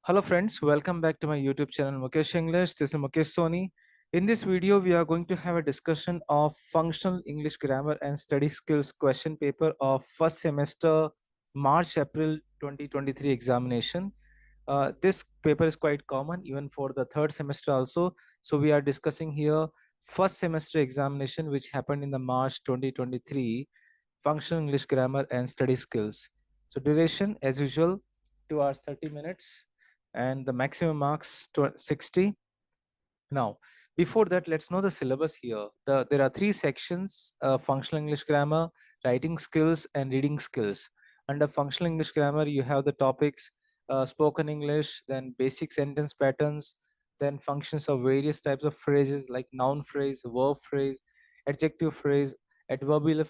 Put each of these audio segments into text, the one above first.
Hello friends, welcome back to my YouTube channel Mukesh English. This is Mukesh Soni. In this video, we are going to have a discussion of functional English grammar and study skills question paper of first semester March-April 2023 examination. This paper is quite common even for the third semester also. So we are discussing here first semester examination which happened in the March 2023 functional English grammar and study skills. So duration as usual 2 hours 30 minutes and the maximum marks 60. Now, before that, let's know the syllabus here. There are three sections: functional English grammar, writing skills, and reading skills. Under functional English grammar, you have the topics spoken English, then basic sentence patterns, then functions of various types of phrases like noun phrase, verb phrase, adjective phrase, adverbial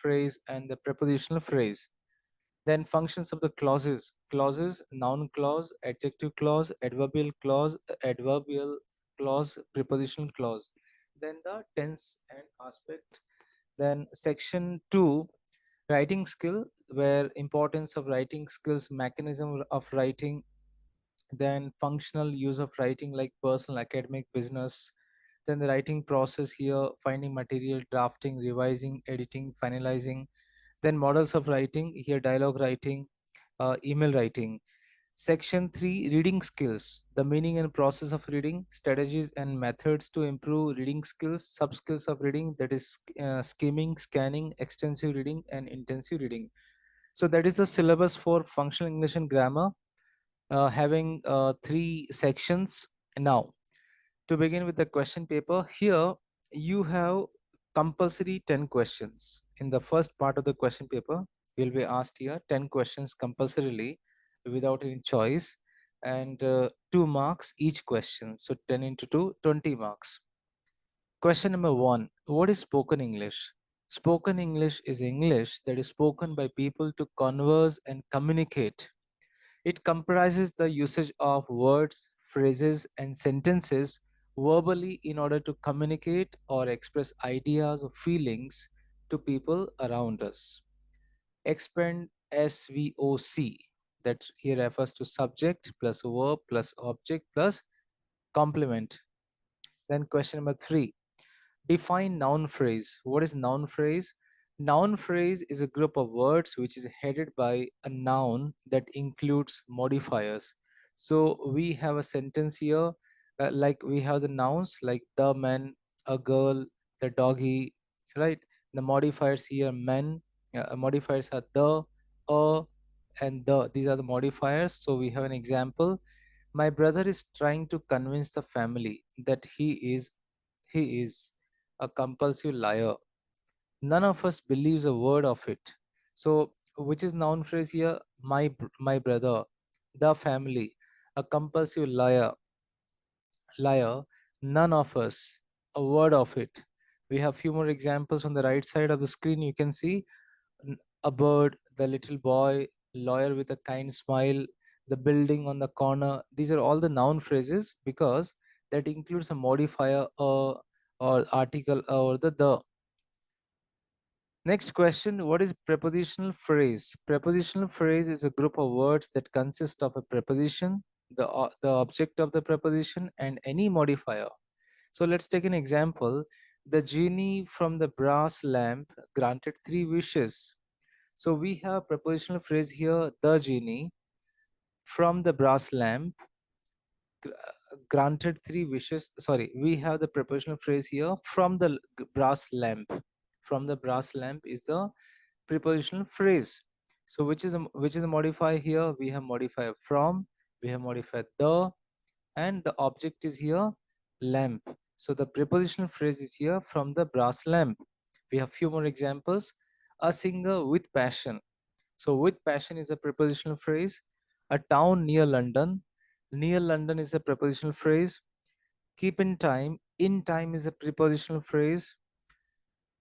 phrase, and the prepositional phrase. Then functions of the clauses, noun clause, adjective clause, adverbial clause, prepositional clause. Then the tense and aspect. Then section 2, writing skill, where importance of writing skills, mechanism of writing, then functional use of writing like personal, academic, business. Then the writing process here, finding material, drafting, revising, editing, finalizing. Then models of writing here, dialogue writing, email writing. Section 3, reading skills, the meaning and process of reading, strategies and methods to improve reading skills, sub skills of reading, that is skimming, scanning, extensive reading, and intensive reading. So that is the syllabus for functional English and grammar, having three sections. Now, to begin with the question paper, here you have compulsory 10 questions. In the first part of the question paper, you'll be asked here 10 questions compulsorily without any choice, and 2 marks each question. So 10 into 2, 20 marks. Question number 1, what is spoken English? Spoken English is English that is spoken by people to converse and communicate. It comprises the usage of words, phrases, and sentences verbally in order to communicate or express ideas or feelings to people around us. Expand SVOC, that here refers to subject plus verb plus object plus complement. Then question number 3, define noun phrase. What is noun phrase? Noun phrase is a group of words which is headed by a noun that includes modifiers. So we have a sentence here, like we have the nouns like the man, a girl, the doggy, right? The modifiers here, men, modifiers are the, a, and the. These are the modifiers. So we have an example. My brother is trying to convince the family that he is a compulsive liar. None of us believes a word of it. So, which is noun phrase here? My brother, the family, a compulsive liar. None of us, a word of it. We have few more examples on the right side of the screen. You can see a bird, the little boy, lawyer with a kind smile, the building on the corner. These are all the noun phrases because that includes a modifier or article or the. Next question, what is prepositional phrase? Prepositional phrase is a group of words that consist of a preposition, the object of the preposition, and any modifier. So let's take an example. The genie from the brass lamp granted 3 wishes. So we have prepositional phrase here, the genie from the brass lamp granted 3 wishes. Sorry, we have the prepositional phrase here, from the brass lamp. From the brass lamp is the prepositional phrase. So which is a modifier here? We have modifier from, we have modifier the, and the object is here lamp. So the prepositional phrase is here, from the brass lamp. We have few more examples. A singer with passion. So with passion is a prepositional phrase. A town near London. Near London is a prepositional phrase. Keep in time is a prepositional phrase.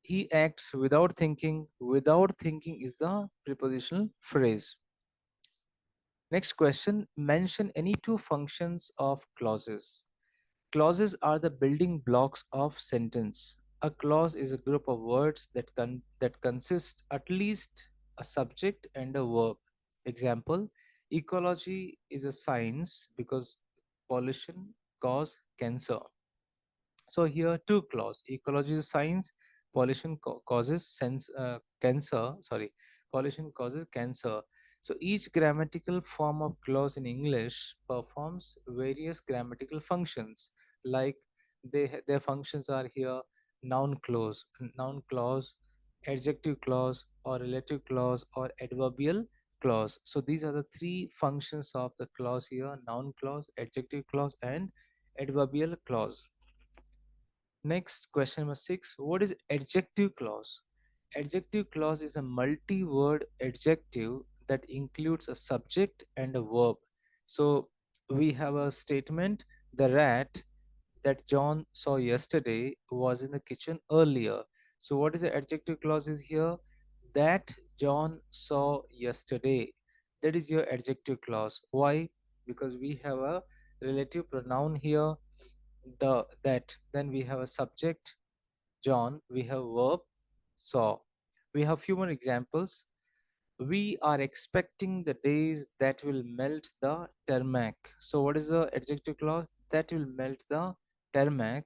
He acts without thinking. Without thinking is the prepositional phrase. Next question, mention any two functions of clauses. Clauses are the building blocks of sentence. A clause is a group of words that consist at least a subject and a verb. Example, Ecology is a science because pollution cause cancer. So here two clause: ecology is science, pollution causes cancer. Sorry, pollution causes cancer. So each grammatical form of clause in English performs various grammatical functions. Like their functions are here: noun clause, adjective clause, or relative clause, or adverbial clause. So these are the three functions of the clause here: noun clause, adjective clause, and adverbial clause. Next, question number six. What is adjective clause? Adjective clause is a multi word adjective that includes a subject and a verb. So we have a statement: the rat that John saw yesterday was in the kitchen earlier. So, what is the adjective clause is here? That John saw yesterday. That is your adjective clause. Why? Because we have a relative pronoun here, the that. Then we have a subject John, we have verb saw. We have few more examples. We are expecting the days that will melt the tarmac. So what is the adjective clause? That will melt the tarmac.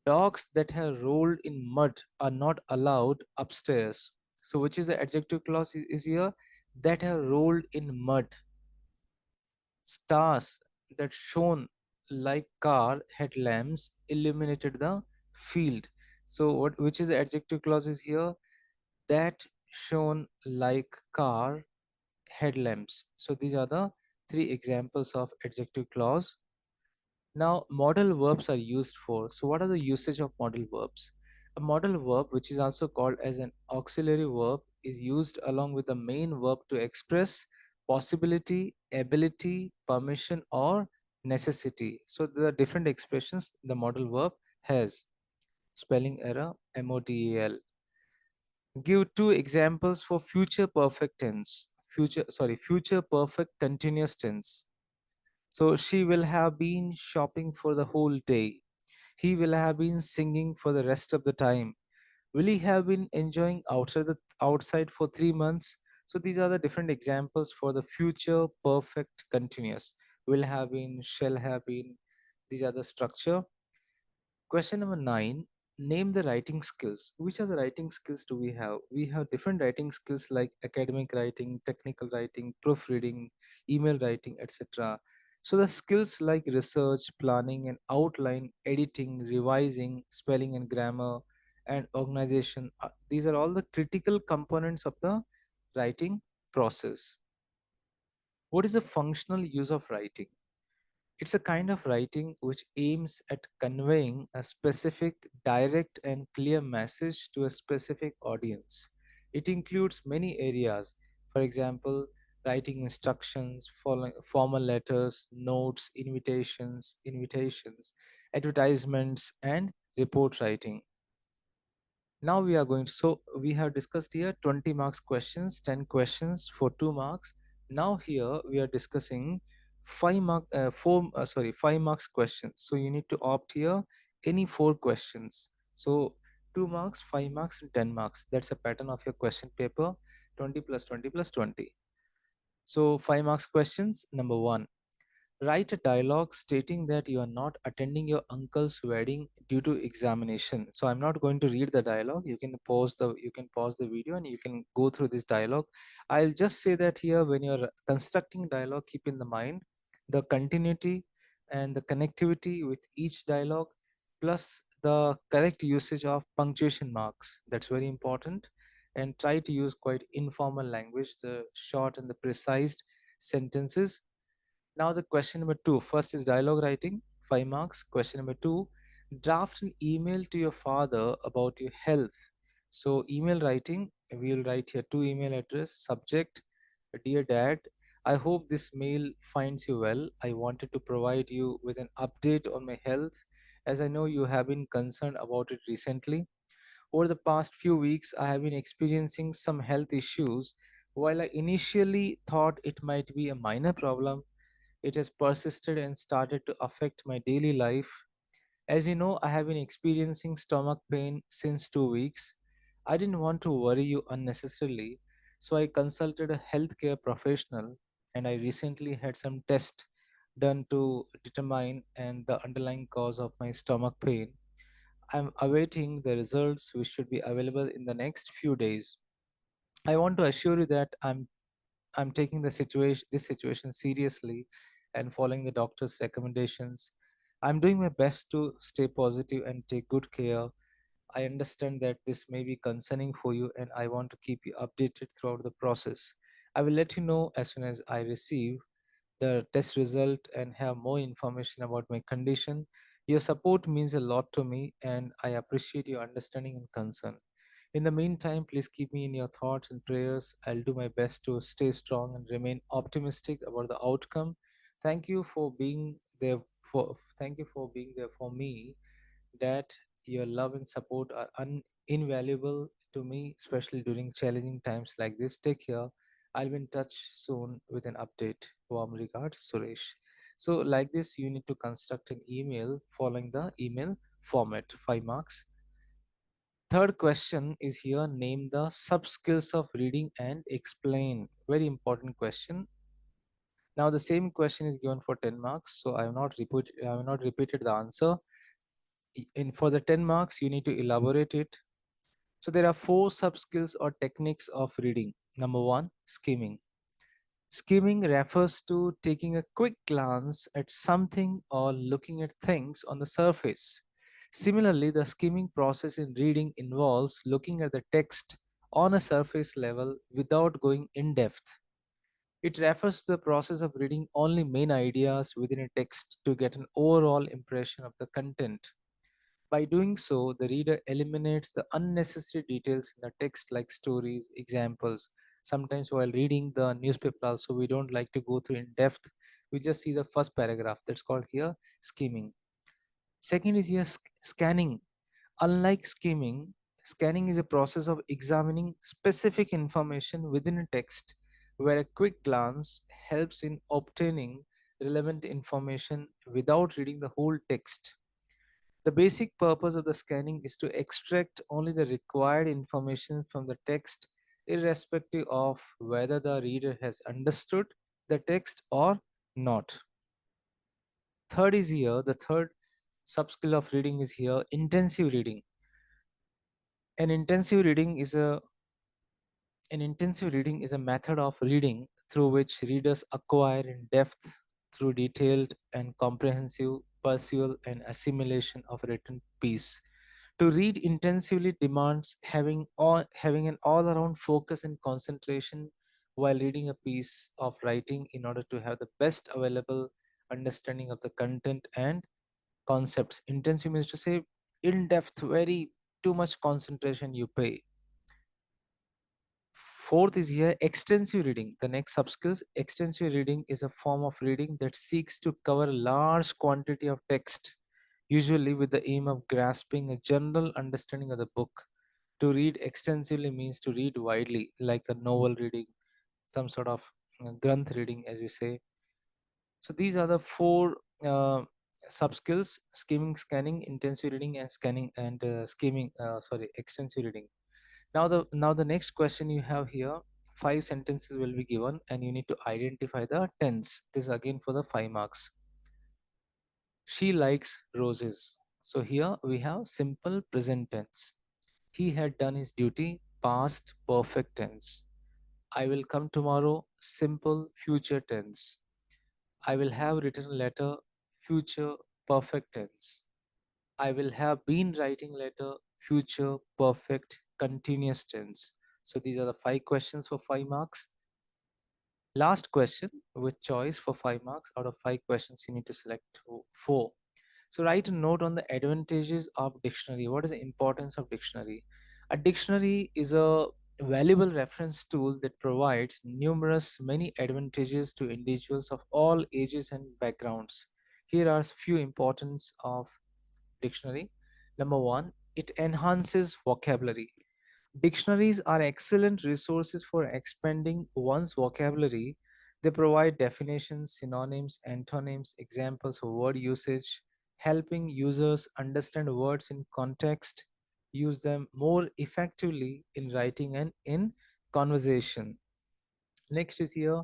Dogs that have rolled in mud are not allowed upstairs. So which is the adjective clause is here? That have rolled in mud. Stars that shone like car headlamps illuminated the field. So what which is the adjective clause is here? That shone like car headlamps. So these are the three examples of adjective clause. Now, modal verbs are used for. So, what are the usage of modal verbs? A modal verb, which is also called as an auxiliary verb, is used along with the main verb to express possibility, ability, permission, or necessity. So, there are different expressions the modal verb has. Spelling error, MODAL. Give two examples for future perfect tense. Future perfect continuous tense. So she will have been shopping for the whole day. He will have been singing for the rest of the time. Will he have been enjoying outside for 3 months? So these are the different examples for the future perfect continuous. Will have been, shall have been. These are the structure. Question number nine. Name the writing skills. Which are the writing skills do we have? We have different writing skills like academic writing, technical writing, proofreading, email writing, etc. So the skills like research, planning and outline, editing, revising, spelling and grammar, and organization. These are all the critical components of the writing process. What is the functional use of writing? It's a kind of writing which aims at conveying a specific, direct, and clear message to a specific audience. It includes many areas, for example, writing instructions, formal letters, notes, invitations, advertisements, and report writing. Now we are going to, so we have discussed here 20 marks questions, 10 questions for 2 marks. Now here we are discussing 5 marks questions. So you need to opt here any 4 questions. So 2 marks, 5 marks, and 10 marks. That's a pattern of your question paper: 20 plus 20 plus 20. So 5 marks questions. Number 1. Write a dialogue stating that you are not attending your uncle's wedding due to examination. So I'm not going to read the dialogue. You can pause the video and you can go through this dialogue. I'll just say that here when you're constructing dialogue, keep in the mind the continuity and the connectivity with each dialogue, plus the correct usage of punctuation marks. That's very important. And try to use quite informal language, the short and the precise sentences. Now the question number two. First is dialogue writing, 5 marks. Question number two, draft an email to your father about your health. So email writing, we will write here two email address, subject, dear dad. I hope this mail finds you well. I wanted to provide you with an update on my health, as I know you have been concerned about it recently. Over the past few weeks, I have been experiencing some health issues. While I initially thought it might be a minor problem, it has persisted and started to affect my daily life. As you know, I have been experiencing stomach pain since 2 weeks. I didn't want to worry you unnecessarily, so I consulted a healthcare professional. and I recently had some tests done to determine and the underlying cause of my stomach pain. I'm awaiting the results, which should be available in the next few days. I want to assure you that I'm taking this situation seriously and following the doctor's recommendations. I'm doing my best to stay positive and take good care. I understand that this may be concerning for you, and I want to keep you updated throughout the process. I will let you know as soon as I receive the test result and have more information about my condition. Your support means a lot to me, and I appreciate your understanding and concern. In the meantime, please keep me in your thoughts and prayers. I'll do my best to stay strong and remain optimistic about the outcome. Thank you for being there thank you for being there for me. That your love and support are invaluable to me, especially during challenging times like this. Take care. I'll be in touch soon with an update. Warm regards, Suresh. So, like this, you need to construct an email following the email format, 5 marks. Third question is here, name the sub skills of reading and explain. Very important question. Now, the same question is given for 10 marks, so I have not repeated the answer. In for the 10 marks, you need to elaborate it. So there are four sub skills or techniques of reading. Number one, skimming. Skimming refers to taking a quick glance at something or looking at things on the surface. Similarly, the skimming process in reading involves looking at the text on a surface level without going in depth. It refers to the process of reading only main ideas within a text to get an overall impression of the content. By doing so, the reader eliminates the unnecessary details in the text like stories, examples. Sometimes while reading the newspaper also we don't like to go through in depth. We just see the first paragraph. That's called here skimming. Second is here scanning. Unlike skimming, scanning is a process of examining specific information within a text where a quick glance helps in obtaining relevant information without reading the whole text. The basic purpose of the scanning is to extract only the required information from the text, irrespective of whether the reader has understood the text or not. Third is here, the third subskill of reading is here, intensive reading. An intensive reading is a An intensive reading is a method of reading through which readers acquire in depth through detailed and comprehensive perusal and assimilation of a written piece. To read intensively demands having an all-around focus and concentration while reading a piece of writing in order to have the best available understanding of the content and concepts. Intensive means to say in depth, very too much concentration you pay. Fourth is here extensive reading. The next subskills, extensive reading is a form of reading that seeks to cover a large quantity of text, usually with the aim of grasping a general understanding of the book. To read extensively means to read widely, like a novel reading, some sort of granth reading, as we say. So these are the four sub skills: skimming, scanning, intensive reading, and scanning and skimming. Sorry, extensive reading. Now the next question you have here. Five sentences will be given, and you need to identify the tense. This is again for the 5 marks. She likes roses. So here we have simple present tense. He had done his duty, past perfect tense. I will come tomorrow, simple future tense. I will have written a letter, future perfect tense. I will have been writing letter, future perfect continuous tense. So these are the 5 questions for 5 marks. Last question with choice for 5 marks. Out of 5 questions, you need to select four. So write a note on the advantages of dictionary. What is the importance of dictionary? A dictionary is a valuable reference tool that provides numerous many advantages to individuals of all ages and backgrounds. Here are few importance of dictionary. Number one, it enhances vocabulary. Dictionaries are excellent resources for expanding one's vocabulary. They provide definitions, synonyms, antonyms, examples of word usage, helping users understand words in context, use them more effectively in writing and in conversation. Next is here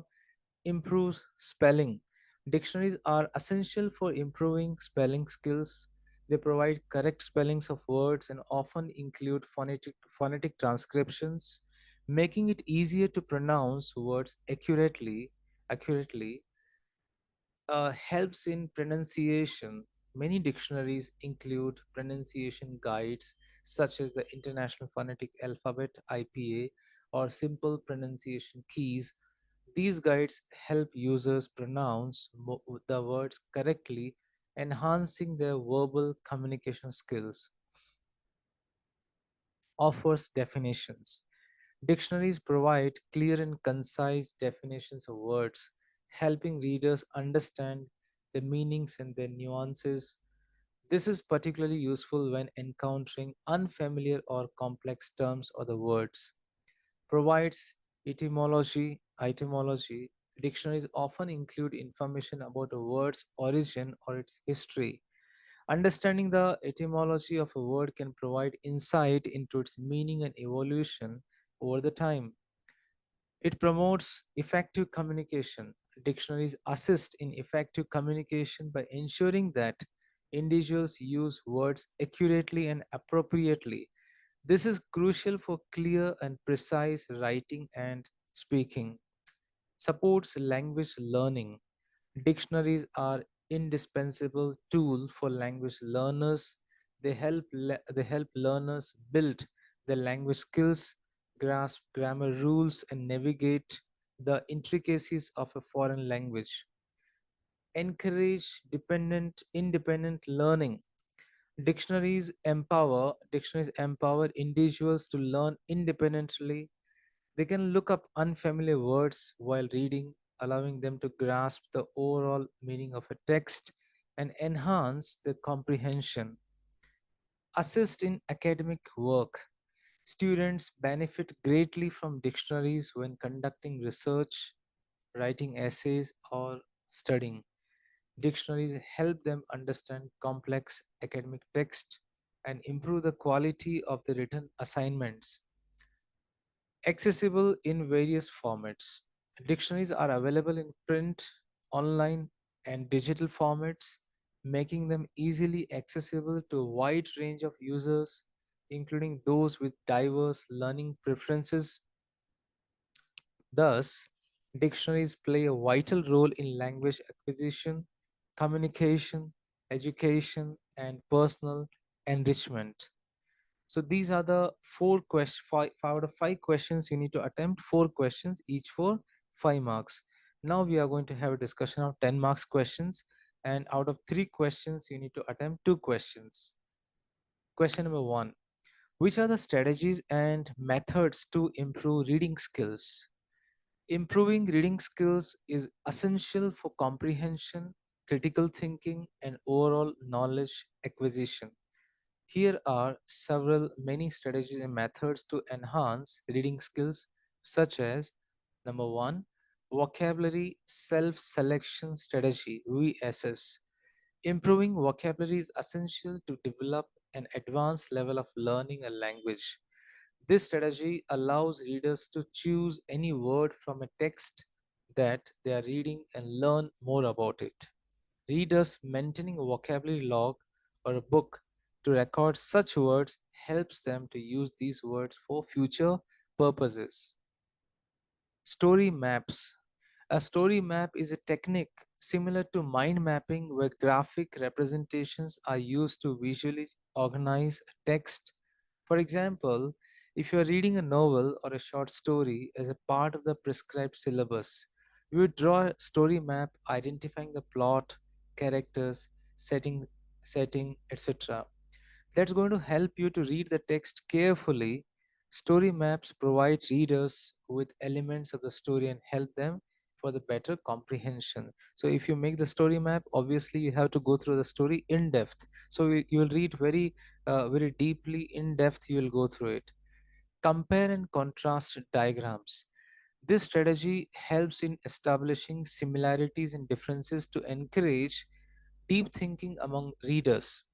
improves spelling. Dictionaries are essential for improving spelling skills. They provide correct spellings of words and often include phonetic transcriptions, making it easier to pronounce words accurately. Helps in pronunciation. Many dictionaries include pronunciation guides such as the International Phonetic Alphabet IPA or simple pronunciation keys. These guides help users pronounce the words correctly, enhancing their verbal communication skills. Offers definitions. Dictionaries provide clear and concise definitions of words, helping readers understand the meanings and their nuances. This is particularly useful when encountering unfamiliar or complex terms or the words. Provides etymology. Dictionaries often include information about a word's origin or its history. Understanding the etymology of a word can provide insight into its meaning and evolution over the time. It promotes effective communication. Dictionaries assist in effective communication by ensuring that individuals use words accurately and appropriately. This is crucial for clear and precise writing and speaking. Supports language learning. Dictionaries are indispensable tool for language learners. They help learners build their language skills, grasp grammar rules, and navigate the intricacies of a foreign language. Encourage independent learning. Dictionaries empower individuals to learn independently. They can look up unfamiliar words while reading, allowing them to grasp the overall meaning of a text and enhance their comprehension. Assist in academic work. Students benefit greatly from dictionaries when conducting research, writing essays, or studying. Dictionaries help them understand complex academic text and improve the quality of the written assignments. Accessible in various formats. Dictionaries are available in print, online, and digital formats, making them easily accessible to a wide range of users, including those with diverse learning preferences. Thus, dictionaries play a vital role in language acquisition, communication, education, and personal enrichment. So these are the five out of five questions you need to attempt. Four questions, each for 5 marks. Now we are going to have a discussion of 10 marks questions, and out of three questions, you need to attempt two questions. Question number one: which are the strategies and methods to improve reading skills? Improving reading skills is essential for comprehension, critical thinking, and overall knowledge acquisition. Here are several many strategies and methods to enhance reading skills, such as number one, vocabulary self-selection strategy (VSS). Improving vocabulary is essential to develop an advanced level of learning a language. This strategy allows readers to choose any word from a text that they are reading and learn more about it. Readers maintaining a vocabulary log or a book to record such words helps them to use these words for future purposes. Story maps. A story map is a technique similar to mind mapping where graphic representations are used to visually organize text. For example, if you are reading a novel or a short story as a part of the prescribed syllabus, you would draw a story map identifying the plot, characters, setting, etc. That's going to help you to read the text carefully. Story maps provide readers with elements of the story and help them for the better comprehension. So, if you make the story map, obviously you have to go through the story in depth. So, you will read very deeply, in depth. You will go through it. Compare and contrast diagrams. This strategy helps in establishing similarities and differences to encourage deep thinking among readers.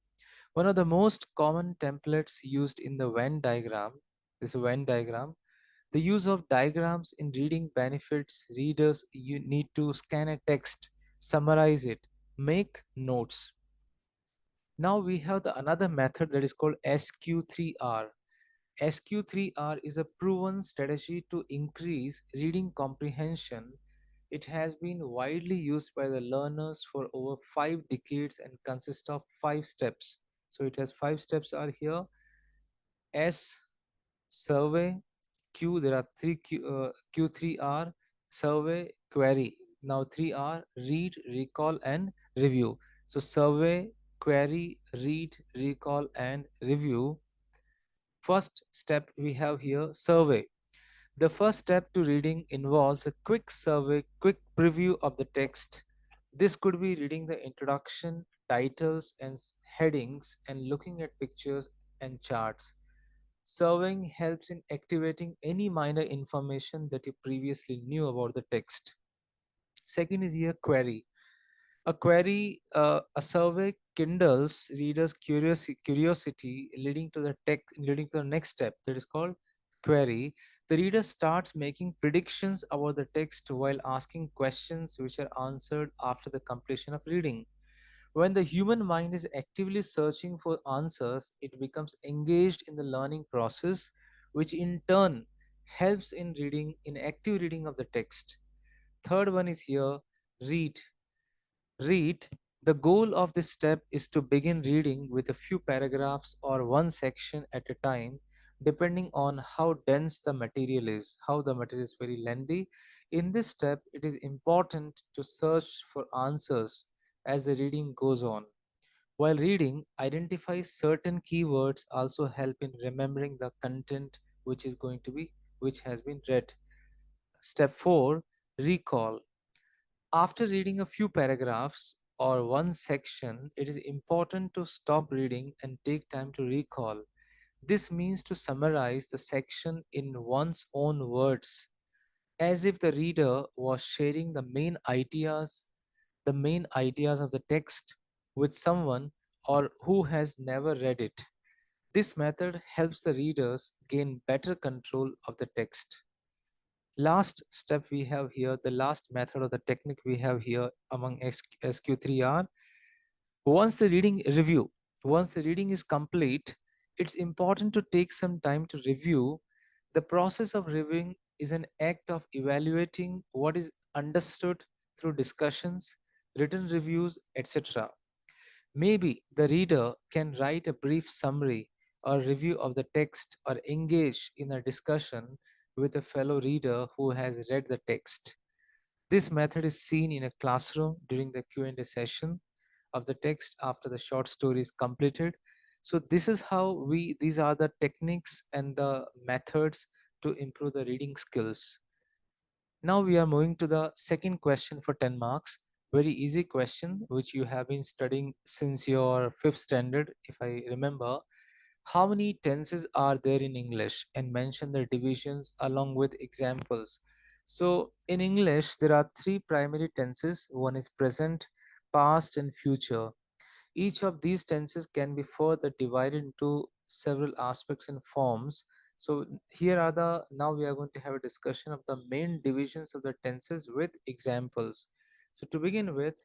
One of the most common templates used in the Venn diagram, this Venn diagram, The use of diagrams in reading benefits readers. You need to scan a text, summarize it, make notes. Now we have the another method that is called SQ3R. SQ3R is a proven strategy to increase reading comprehension. It has been widely used by the learners for over 5 decades and consists of 5 steps. So it has 5 steps are here. S, survey. Q, there are three Q3R, survey, query. Now 3R, read, recall, and review. So survey, query, read, recall, and review. First step we have here, survey. The first step to reading involves a quick survey, quick preview of the text. This could be reading the introduction, titles, and headings, and looking at pictures and charts. Surveying helps in activating any minor information that you previously knew about the text. Second is here query. A survey kindles readers' curiosity, leading to the next step that is called query. The reader starts making predictions about the text while asking questions which are answered after the completion of reading. When the human mind is actively searching for answers, it becomes engaged in the learning process, which in turn helps in active reading of the text. Third one is here, read. Read. The goal of this step is to begin reading with a few paragraphs or one section at a time, depending on how dense the material is, how the material is very lengthy. In this step, it is important to search for answers as the reading goes on. While reading, identify certain keywords also help in remembering the content which has been read. Step 4, recall. After reading a few paragraphs or one section, it is important to stop reading and take time to recall. This means to summarize the section in one's own words, as if the reader was sharing the main ideas of the text with someone or who has never read it. This method helps the readers gain better control of the text. Last step we have here, the last method or the technique we have here among SQ3R. Once the reading review, once the reading is complete, it's important to take some time to review. The process of reviewing is an act of evaluating what is understood through discussions, written reviews, etc. Maybe the reader can write a brief summary or review of the text or engage in a discussion with a fellow reader who has read the text. This method is seen in a classroom during the Q&A session of the text after the short story is completed. So this is how these are the techniques and the methods to improve the reading skills. Now we are moving to the second question for 10 marks. Very easy question, which you have been studying since your fifth standard, if I remember. How many tenses are there in English? And mention the divisions along with examples. So in English, there are three primary tenses. One is present, past, and future. Each of these tenses can be further divided into several aspects and forms. So here are the now we are going to have a discussion of the main divisions of the tenses with examples. So to begin with,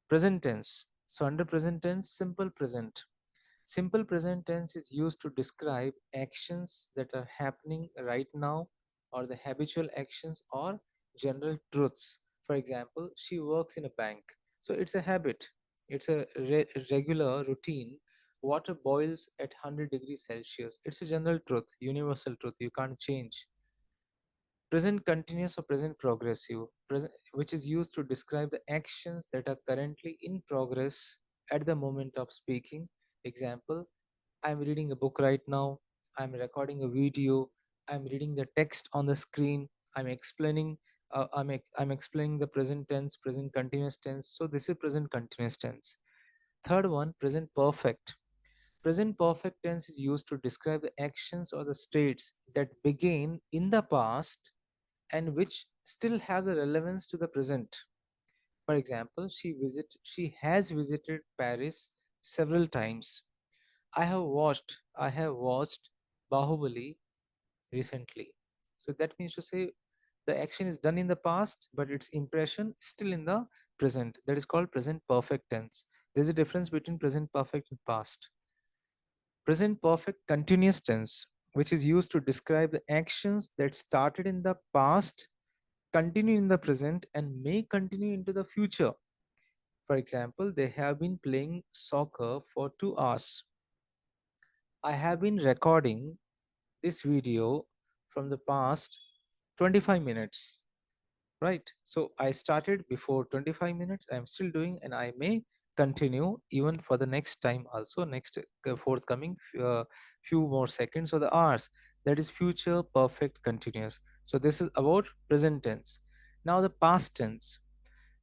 present tense. So under present tense, simple present. Simple present tense is used to describe actions that are happening right now, or the habitual actions or general truths. For example, she works in a bank. So it's a habit, it's a regular routine. Water boils at 100 degrees Celsius. It's a general truth, universal truth, you can't change. Present continuous or present progressive, which is used to describe the actions that are currently in progress at the moment of speaking. Example, I'm reading a book right now, I'm recording a video, I'm reading the text on the screen, I'm explaining. I'm explaining the present tense, present continuous tense. So this is present continuous tense. Third one, present perfect. Present perfect tense is used to describe the actions or the states that began in the past and which still have the relevance to the present. For example, she has visited Paris several times. I have watched Bahubali recently. So that means to say the action is done in the past, but its impression still in the present. That is called present perfect tense. There's a difference between present perfect and past. Present perfect continuous tense, which is used to describe the actions that started in the past, continue in the present, and may continue into the future. For example, they have been playing soccer for 2 hours. I have been recording this video from the past 25 minutes. Right. So I started before 25 minutes. I'm still doing, and I may continue even for the next time also, next forthcoming few more seconds or the hours. That is future perfect continuous. So this is about present tense. Now the past tense,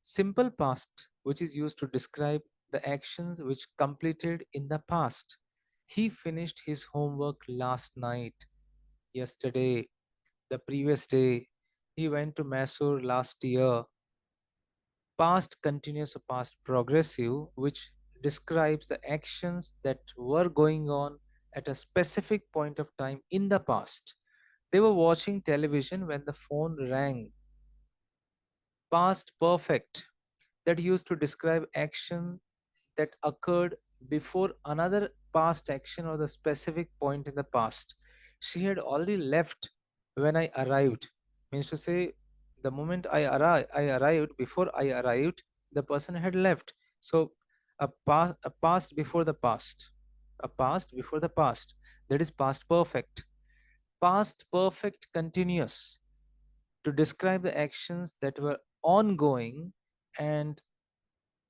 simple past, which is used to describe the actions which completed in the past. He finished his homework last night, yesterday, the previous day. He went to Mysore last year. Past continuous or past progressive, which describes the actions that were going on at a specific point of time in the past. They were watching television when the phone rang. Past perfect, that used to describe action that occurred before another past action or the specific point in the past. She had already left when I arrived. Means to say, the moment I arrived, before I arrived, the person had left. So, a past before the past, a past before the past. That is past perfect. Past perfect continuous, to describe the actions that were ongoing and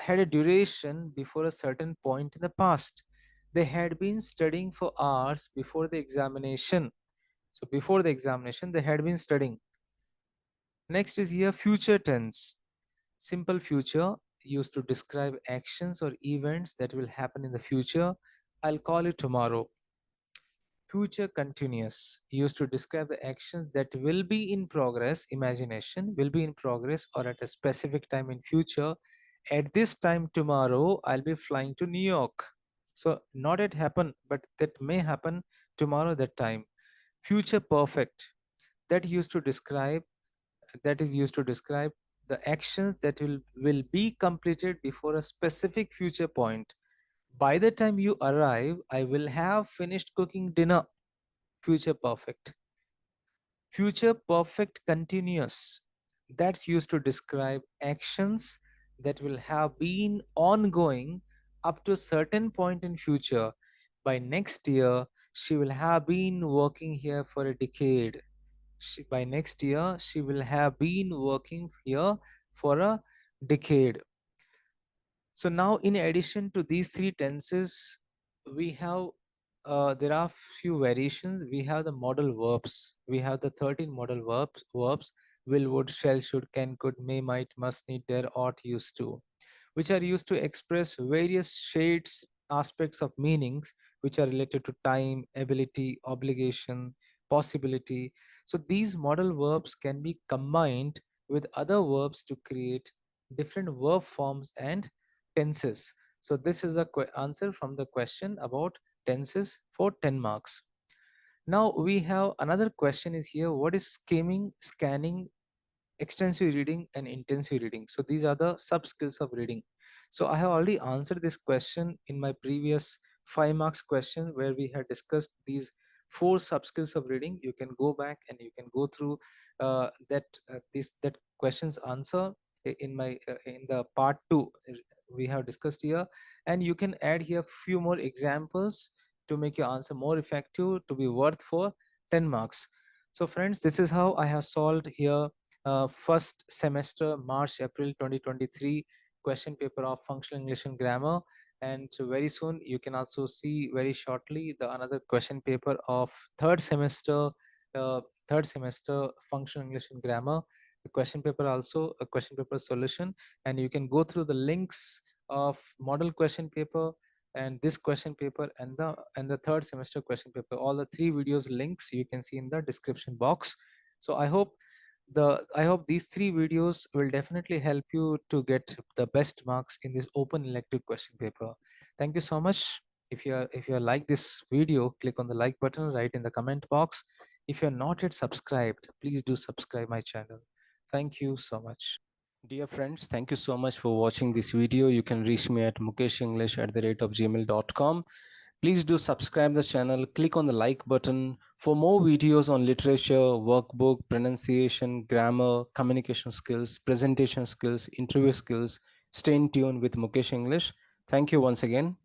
had a duration before a certain point in the past. They had been studying for hours before the examination. So, before the examination, they had been studying. Next is here future tense. Simple future, used to describe actions or events that will happen in the future. I'll call it tomorrow. Future continuous, used to describe the actions that will be in progress, imagination will be in progress or at a specific time in future. At this time tomorrow, I'll be flying to New York. So not it happen, but that may happen tomorrow that time. Future perfect, that used to describe, that is used to describe the actions that will be completed before a specific future point. By the time you arrive, I will have finished cooking dinner. Future perfect. Future perfect continuous, that's used to describe actions that will have been ongoing up to a certain point in future. By next year, she will have been working here for a decade. By next year, she will have been working here for a decade. So now, in addition to these three tenses, we have there are few variations. We have the modal verbs. We have the 13 modal verbs. Will, would, shall, should, can, could, may, might, must, need, dare, ought, used to, which are used to express various shades, aspects of meanings which are related to time, ability, obligation, possibility. So these modal verbs can be combined with other verbs to create different verb forms and tenses. So this is a answer from the question about tenses for 10 marks. Now we have another question is here. What is skimming, scanning, extensive reading and intensive reading? So these are the sub skills of reading. So I have already answered this question in my previous 5 marks question, where we had discussed these 4 sub skills of reading. You can go back and you can go through that questions answer in my in the part 2 we have discussed here, and you can add here few more examples to make your answer more effective, to be worth for 10 marks. So friends, this is how I have solved here first semester March April 2023 question paper of functional English and grammar. And so very soon you can also see very shortly the another question paper of uh, third semester functional English and grammar, the question paper, also a question paper solution. And you can go through the links of model question paper and this question paper and the third semester question paper. All the 3 videos links you can see in the description box. So I hope these 3 videos will definitely help you to get the best marks in this open elective question paper. Thank you so much. If you like this video, click on the like button, write in the comment box. If you're not yet subscribed, please do subscribe my channel. Thank you so much. Dear friends, thank you so much for watching this video. You can reach me at mukeshenglish@gmail.com. Please do subscribe the channel, click on the like button for more videos on literature, workbook, pronunciation, grammar, communication skills, presentation skills, interview skills. Stay in tune with Mukesh English. Thank you once again.